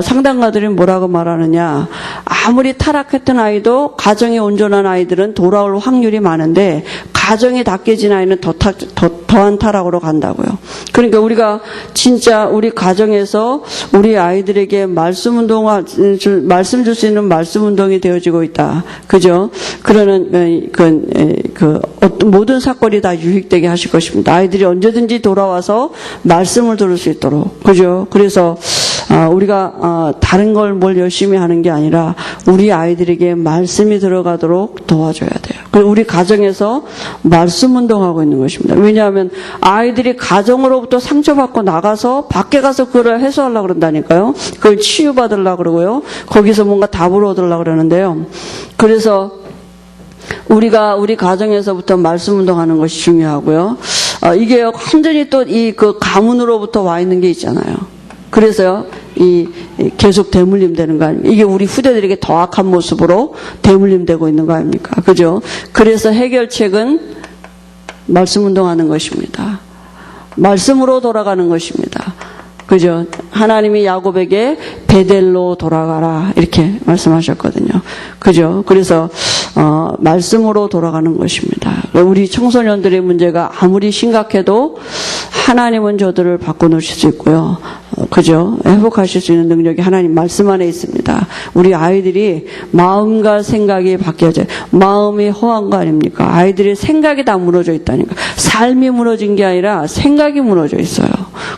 상담가들이 뭐라고 말하느냐? 아무리 타락했던 아이도 가정이 온전한 아이들은 돌아올 확률이 많은데 가정이 다 깨진 아이는 더한 타락으로 간다고요. 그러니까 우리가 진짜 우리 가정에서 우리 아이들에게 말씀 줄 수 있는 말씀 운동이 되어지고 있다. 그죠? 그러는 모든 사건이 다 유익되게 하실 것입니다. 아이들이 언제든지 돌아와서 말씀을 들을 수 있도록. 그죠? 그래서 우리가 다른 걸 뭘 열심히 하는 게 아니라 우리 아이들에게 말씀이 들어가도록 도와줘야 돼요. 그리고 우리 가정에서 말씀 운동하고 있는 것입니다. 왜냐하면 아이들이 가정으로부터 상처받고 나가서 밖에 가서 그걸 해소하려고 그런다니까요. 그걸 치유받으려고 그러고요. 거기서 뭔가 답을 얻으려고 그러는데요. 그래서 우리가 우리 가정에서부터 말씀 운동하는 것이 중요하고요. 이게 완전히 또 그 가문으로부터 와 있는 게 있잖아요. 그래서요, 계속 대물림 되는 거 아닙니까? 이게 우리 후대들에게 더 악한 모습으로 대물림 되고 있는 거 아닙니까? 그죠? 그래서 해결책은 말씀 운동하는 것입니다. 말씀으로 돌아가는 것입니다. 그죠? 하나님이 야곱에게 베델로 돌아가라 이렇게 말씀하셨거든요. 그죠? 그래서 말씀으로 돌아가는 것입니다. 우리 청소년들의 문제가 아무리 심각해도 하나님은 저들을 바꿔놓으실 수 있고요. 그죠? 회복하실 수 있는 능력이 하나님 말씀 안에 있습니다. 우리 아이들이 마음과 생각이 바뀌어져요. 마음이 허한 거 아닙니까? 아이들의 생각이 다 무너져 있다니까. 삶이 무너진 게 아니라 생각이 무너져 있어요.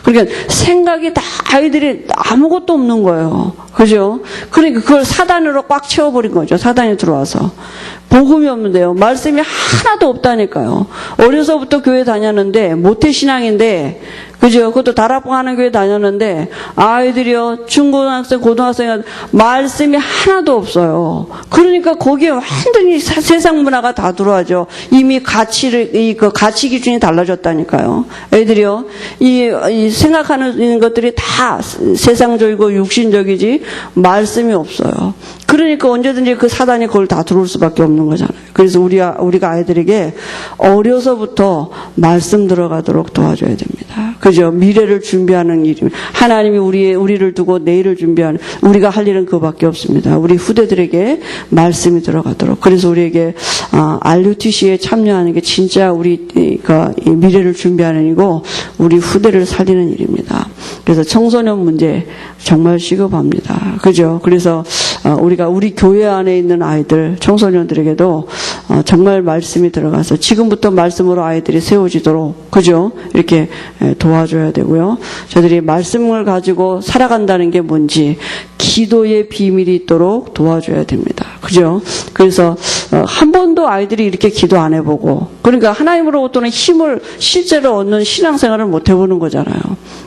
그러니까 생각이 다 아이들이 아무것도 없는 거예요. 그죠? 그러니까 그걸 사단으로 꽉 채워버린 거죠. 사단이 들어와서. 복음이 없는데요. 말씀이 하나도 없다니까요. 어려서부터 교회 다녔는데 모태신앙인데 그죠? 그것도 다락방하는 교회 다녔는데 아이들이요 중고등학생 고등학생 말씀이 하나도 없어요. 그러니까 거기에 완전히 세상 문화가 다 들어와죠. 이미 가치 기준이 달라졌다니까요. 애들이요 이 생각하는 것들이 다 세상적이고 육신적이지 말씀이 없어요. 그러니까 언제든지 그 사단이 그걸 다 들어올 수밖에 없는 거잖아요. 그래서 우리가 아이들에게 어려서부터 말씀 들어가도록 도와줘야 됩니다. 그죠? 미래를 준비하는 일입니다. 하나님이 우리를 두고 내일을 준비하는, 우리가 할 일은 그거밖에 없습니다. 우리 후대들에게 말씀이 들어가도록. 그래서 우리에게 RUTC에 참여하는 게 진짜 우리가 미래를 준비하는 일이고 우리 후대를 살리는 일입니다. 그래서 청소년 문제 정말 시급합니다. 그죠? 그래서 우리 교회 안에 있는 아이들, 청소년들에게도 정말 말씀이 들어가서 지금부터 말씀으로 아이들이 세워지도록 그죠? 이렇게 도와줘야 되고요. 저들이 말씀을 가지고 살아간다는 게 뭔지 기도의 비밀이 있도록 도와줘야 됩니다. 그죠? 그래서 한 번도 아이들이 이렇게 기도 안 해보고 그러니까 하나님으로부터는 힘을 실제로 얻는 신앙생활을 못 해보는 거잖아요.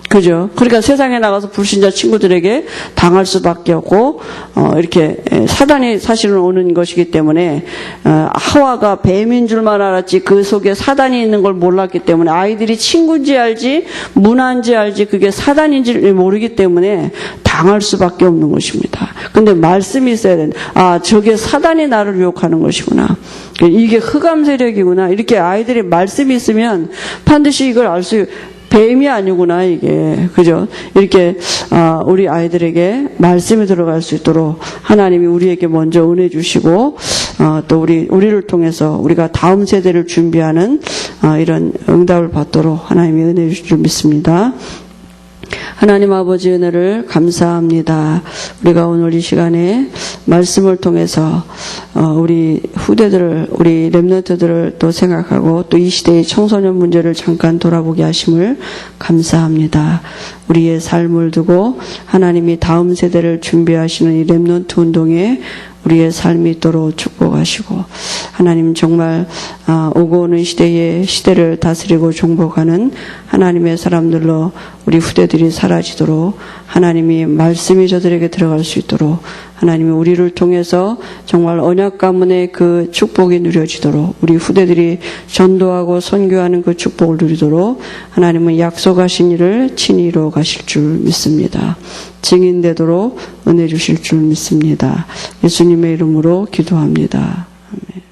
그죠? 그러니까 세상에 나가서 불신자 친구들에게 당할 수밖에 없고 이렇게 사단이 사실은 오는 것이기 때문에 하와가 뱀인 줄만 알았지 그 속에 사단이 있는 걸 몰랐기 때문에 아이들이 친구인지 알지 문화인지 알지 그게 사단인지 모르기 때문에 당할 수밖에 없는 것입니다. 근데 말씀이 있어야 된다. 아, 저게 사단이 나를 유혹하는 것이구나. 이게 흑암 세력이구나. 이렇게 아이들이 말씀이 있으면 반드시 이걸 알 수 뱀이 아니구나 이게 그죠? 이렇게 우리 아이들에게 말씀이 들어갈 수 있도록 하나님이 우리에게 먼저 은혜 주시고 또 우리를 통해서 우리가 다음 세대를 준비하는 이런 응답을 받도록 하나님이 은혜 주실 줄 믿습니다. 하나님 아버지 은혜를 감사합니다. 우리가 오늘 이 시간에 말씀을 통해서 우리 후대들을 우리 렘넌트들을 또 생각하고 또 이 시대의 청소년 문제를 잠깐 돌아보게 하심을 감사합니다. 우리의 삶을 두고 하나님이 다음 세대를 준비하시는 이 렘넌트 운동에 우리의 삶이 있도록 축복하시고 하나님 정말 오고 오는 시대를 다스리고 정복하는 하나님의 사람들로 우리 후대들이 사라지도록 하나님이 말씀이 저들에게 들어갈 수 있도록 하나님이 우리를 통해서 정말 언약 가문의 그 축복이 누려지도록 우리 후대들이 전도하고 선교하는 그 축복을 누리도록 하나님은 약속하신 일을 친히 이루어 가실 줄 믿습니다. 증인되도록 은혜 주실 줄 믿습니다. 예수님의 이름으로 기도합니다. 아멘.